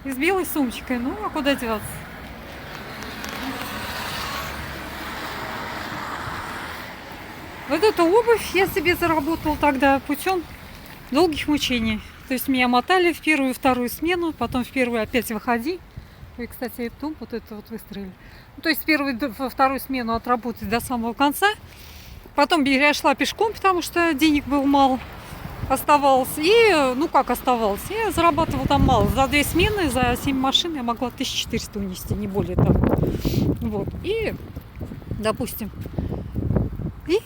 И с белой сумочкой. Ну, а куда деваться? Вот эту обувь я себе заработала тогда путем долгих мучений. То есть меня мотали в первую и вторую смену, потом в первую опять выходи. И, кстати, эту вот это вот выстроили. Ну, то есть во вторую смену отработать до самого конца. Потом я шла пешком, потому что денег было мало. Оставалось. И, ну как оставалось, я зарабатывала там мало. За 2 смены, за 7 машин я могла 1400 унести, не более того. Вот. И, допустим,